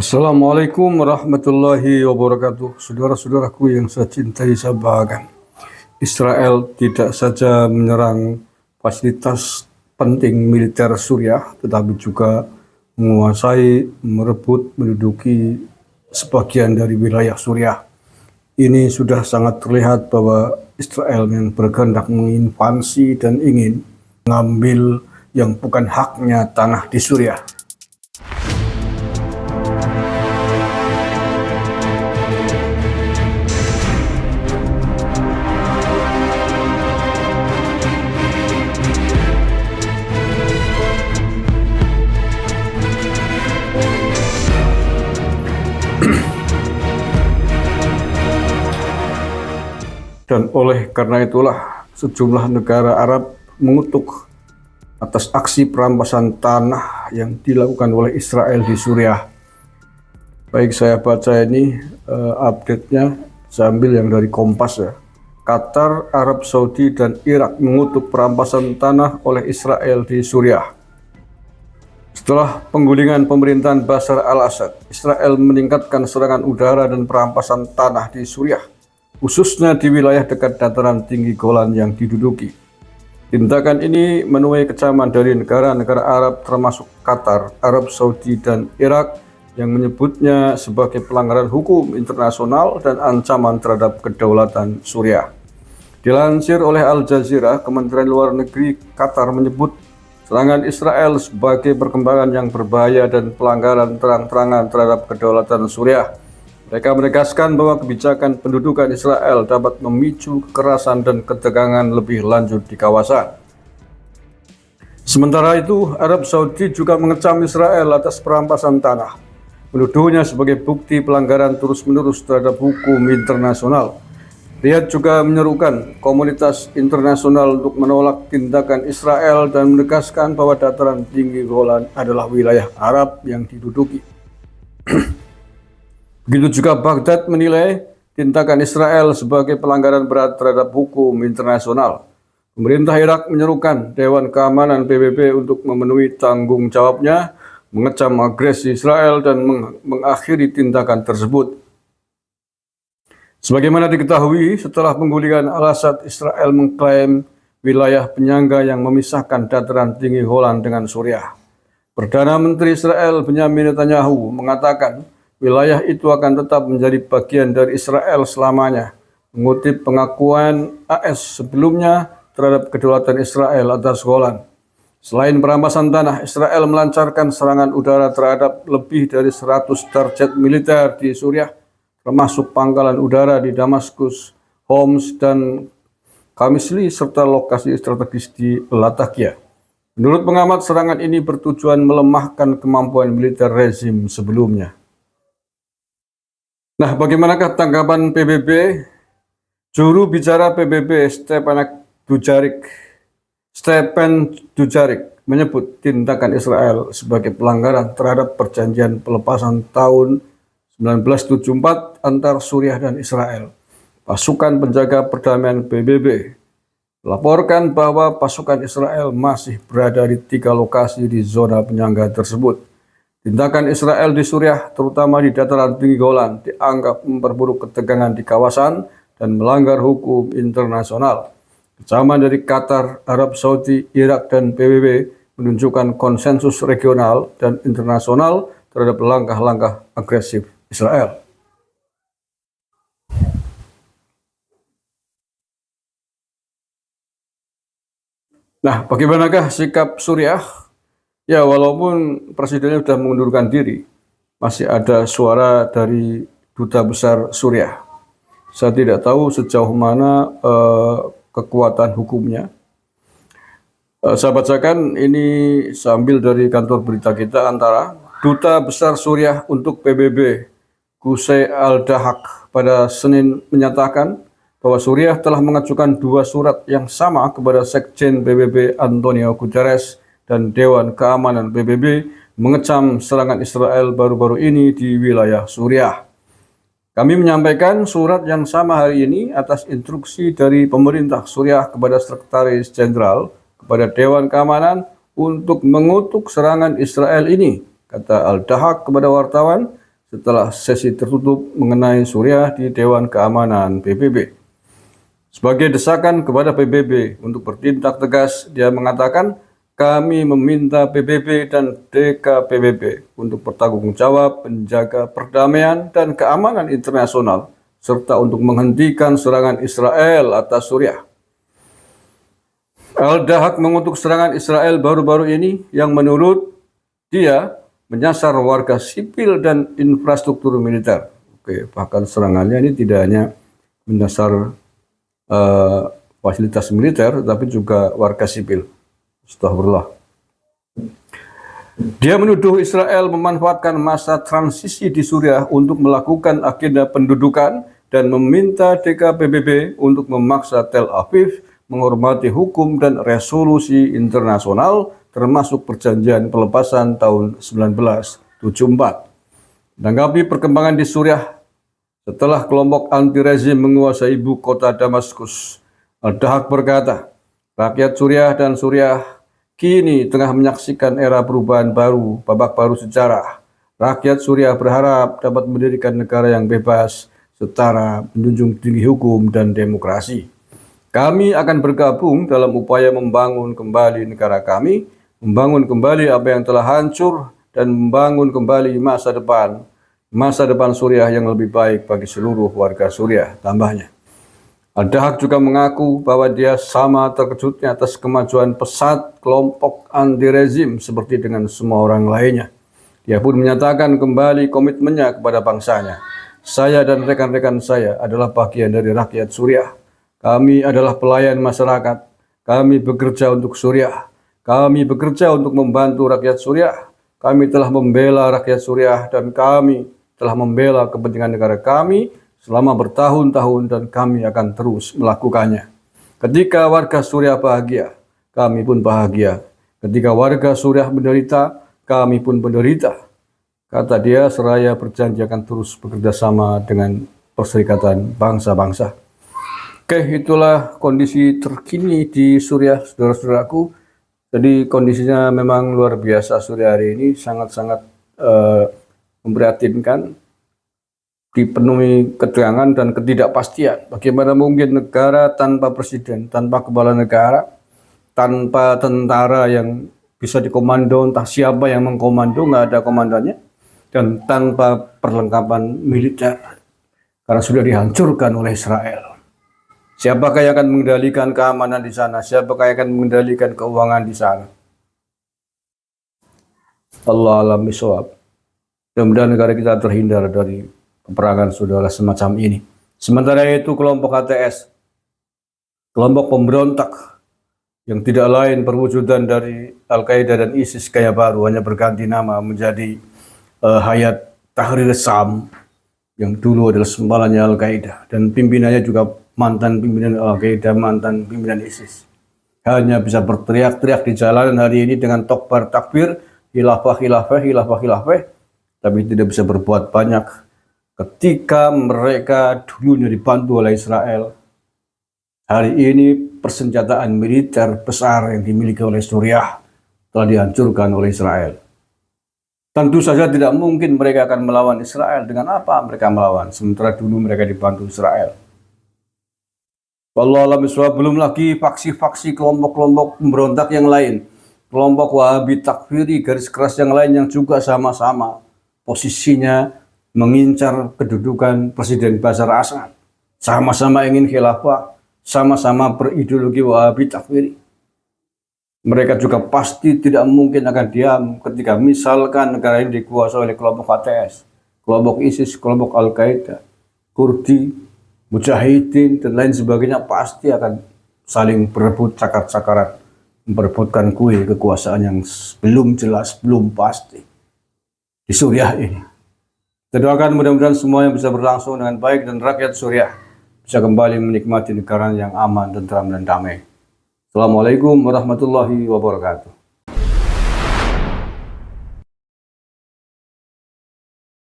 Assalamualaikum warahmatullahi wabarakatuh. Saudara-saudaraku yang saya cintai, saya banggakan. Israel tidak saja menyerang fasilitas penting militer Suriah, tetapi juga menguasai, merebut, menduduki sebagian dari wilayah Suriah. Ini sudah sangat terlihat bahwa Israel yang berkehendak menginvasi dan ingin mengambil yang bukan haknya tanah di Suriah. Dan oleh karena itulah sejumlah negara Arab mengutuk atas aksi perampasan tanah yang dilakukan oleh Israel di Suriah. Baik, saya baca ini update-nya, saya ambil yang dari Kompas ya. Qatar, Arab Saudi, dan Irak mengutuk perampasan tanah oleh Israel di Suriah. Setelah penggulingan pemerintahan Bashar al-Assad, Israel meningkatkan serangan udara dan perampasan tanah di Suriah, khususnya di wilayah dekat dataran tinggi Golan yang diduduki. Tindakan ini menuai kecaman dari negara-negara Arab termasuk Qatar, Arab Saudi, dan Irak yang menyebutnya sebagai pelanggaran hukum internasional dan ancaman terhadap kedaulatan Suriah. Dilansir oleh Al Jazeera, Kementerian Luar Negeri Qatar menyebut serangan Israel sebagai perkembangan yang berbahaya dan pelanggaran terang-terangan terhadap kedaulatan Suriah. Mereka menegaskan bahwa kebijakan pendudukan Israel dapat memicu kekerasan dan ketegangan lebih lanjut di kawasan. Sementara itu, Arab Saudi juga mengecam Israel atas perampasan tanah, menuduhnya sebagai bukti pelanggaran terus-menerus terhadap hukum internasional. Riyadh juga menyerukan komunitas internasional untuk menolak tindakan Israel dan menegaskan bahwa dataran tinggi Golan adalah wilayah Arab yang diduduki. Begitu juga Baghdad menilai tindakan Israel sebagai pelanggaran berat terhadap hukum internasional. Pemerintah Irak menyerukan Dewan Keamanan PBB untuk memenuhi tanggung jawabnya, mengecam agresi Israel dan mengakhiri tindakan tersebut. Sebagaimana diketahui, setelah penggulingan al-Assad, Israel mengklaim wilayah penyangga yang memisahkan dataran tinggi Golan dengan Suriah. Perdana Menteri Israel Benyamin Netanyahu mengatakan wilayah itu akan tetap menjadi bagian dari Israel selamanya, mengutip pengakuan AS sebelumnya terhadap kedaulatan Israel atas Golan. Selain perampasan tanah, Israel melancarkan serangan udara terhadap lebih dari 100 target militer di Suriah, termasuk pangkalan udara di Damaskus, Homs, dan Qamishli, serta lokasi strategis di Latakia. Menurut pengamat, serangan ini bertujuan melemahkan kemampuan militer rezim sebelumnya. Nah, bagaimanakah tanggapan PBB? Juru bicara PBB Stephen Dujarric menyebut tindakan Israel sebagai pelanggaran terhadap perjanjian pelepasan tahun 1974 antar Suriah dan Israel. Pasukan penjaga perdamaian PBB melaporkan bahwa pasukan Israel masih berada di 3 lokasi di zona penyangga tersebut. Tindakan Israel di Suriah, terutama di dataran tinggi Golan, dianggap memperburuk ketegangan di kawasan dan melanggar hukum internasional. Kecaman dari Qatar, Arab Saudi, Irak, dan PBB menunjukkan konsensus regional dan internasional terhadap langkah-langkah agresif Israel. Nah, bagaimanakah sikap Suriah? Ya, walaupun presidennya sudah mengundurkan diri, masih ada suara dari Duta Besar Suriah. Saya tidak tahu sejauh mana kekuatan hukumnya. Saya bacakan ini sambil dari kantor berita kita, antara Duta Besar Suriah untuk PBB, Qusay al-Dahaq, pada Senin menyatakan bahwa Suriah telah mengajukan 2 surat yang sama kepada Sekjen PBB Antonio Guterres dan Dewan Keamanan PBB mengecam serangan Israel baru-baru ini di wilayah Suriah. Kami menyampaikan surat yang sama hari ini atas instruksi dari pemerintah Suriah kepada Sekretaris Jenderal, kepada Dewan Keamanan untuk mengutuk serangan Israel ini, kata Al-Dahaq kepada wartawan. setelah sesi tertutup mengenai Suriah di Dewan Keamanan PBB. Sebagai desakan kepada PBB untuk bertindak tegas, dia mengatakan, kami meminta PBB dan DKPBB untuk bertanggung jawab menjaga perdamaian dan keamanan internasional, serta untuk menghentikan serangan Israel atas Suriah. Al-Dahaq mengutuk serangan Israel baru-baru ini yang menurut dia menyasar warga sipil dan infrastruktur militer. Oke, bahkan serangannya ini tidak hanya menyasar fasilitas militer, tapi juga warga sipil. Astagfirullah. Dia menuduh Israel memanfaatkan masa transisi di Suriah untuk melakukan agenda pendudukan dan meminta DKPBB untuk memaksa Tel Aviv menghormati hukum dan resolusi internasional, termasuk perjanjian pelepasan tahun 1974. Menanggapi perkembangan di Suriah setelah kelompok anti-rezim menguasai ibu kota Damaskus, Al-Dahaq berkata, rakyat Suriah dan Suriah kini tengah menyaksikan era perubahan baru, babak baru sejarah. Rakyat Suriah berharap dapat mendirikan negara yang bebas, setara, menjunjung tinggi hukum dan demokrasi. Kami akan bergabung dalam upaya membangun kembali negara kami, membangun kembali apa yang telah hancur, dan membangun kembali masa depan Suriah yang lebih baik bagi seluruh warga Suriah, tambahnya. Al-Dahaq juga mengaku bahwa dia sama terkejutnya atas kemajuan pesat kelompok anti-rezim seperti dengan semua orang lainnya. Dia pun menyatakan kembali komitmennya kepada bangsanya. Saya dan rekan-rekan saya adalah bagian dari rakyat Suriah. Kami adalah pelayan masyarakat. Kami bekerja untuk Suriah. Kami bekerja untuk membantu rakyat Suriah. Kami telah membela rakyat Suriah dan kami telah membela kepentingan negara kami selama bertahun-tahun dan kami akan terus melakukannya. Ketika warga Suriah bahagia, kami pun bahagia. Ketika warga Suriah menderita, kami pun menderita. Kata dia seraya berjanji akan terus bekerja sama dengan Perserikatan Bangsa-Bangsa. Oke, itulah kondisi terkini di Suriah, saudara-saudaraku. Jadi kondisinya memang luar biasa Suriah hari ini, sangat-sangat memprihatinkan. Dipenuhi ketegangan dan ketidakpastian. Bagaimana mungkin negara tanpa presiden, tanpa kepala negara, tanpa tentara yang bisa dikomando, entah siapa yang mengkomando, nggak ada komandannya, dan tanpa perlengkapan militer, karena sudah dihancurkan oleh Israel. Siapakah yang akan mengendalikan keamanan di sana? Siapakah yang akan mengendalikan keuangan di sana? Allah alam bisawab. Mudah-mudahan negara kita terhindar dari peperangan saudara semacam ini. Sementara itu kelompok HTS, kelompok pemberontak yang tidak lain perwujudan dari Al-Qaeda dan ISIS gaya baru, hanya berganti nama menjadi Hayat Tahrir Syam, yang dulu adalah sempalannya Al-Qaeda dan pimpinannya juga mantan pimpinan Al-Qaeda, mantan pimpinan ISIS. Hanya bisa berteriak-teriak di jalanan hari ini dengan takbir takbir, khilafah khilafah khilafah khilafah, tapi tidak bisa berbuat banyak. Ketika mereka dulunya dibantu oleh Israel, hari ini persenjataan militer besar yang dimiliki oleh Suriah telah dihancurkan oleh Israel. Tentu saja tidak mungkin mereka akan melawan Israel. Dengan apa mereka melawan? Sementara dulu mereka dibantu Israel. Wallahu a'lam bishawab. Belum lagi faksi-faksi kelompok-kelompok pemberontak yang lain. Kelompok Wahabi Takfiri, garis keras yang lain yang juga sama-sama posisinya mengincar kedudukan Presiden Bashar Assad, sama-sama ingin khilafah, sama-sama berideologi Wahabi Takfiri. Mereka juga pasti tidak mungkin akan diam ketika misalkan negara ini dikuasai oleh kelompok HTS, kelompok ISIS, kelompok Al-Qaeda, Kurdi, Mujahidin, dan lain sebagainya, pasti akan saling berebut cakar-cakaran, memperebutkan kue kekuasaan yang belum jelas, belum pasti di Suriah ini. Kita doakan mudah-mudahan semuanya bisa berlangsung dengan baik dan rakyat Suriah bisa kembali menikmati negara yang aman, tentram, dan damai. Assalamualaikum warahmatullahi wabarakatuh.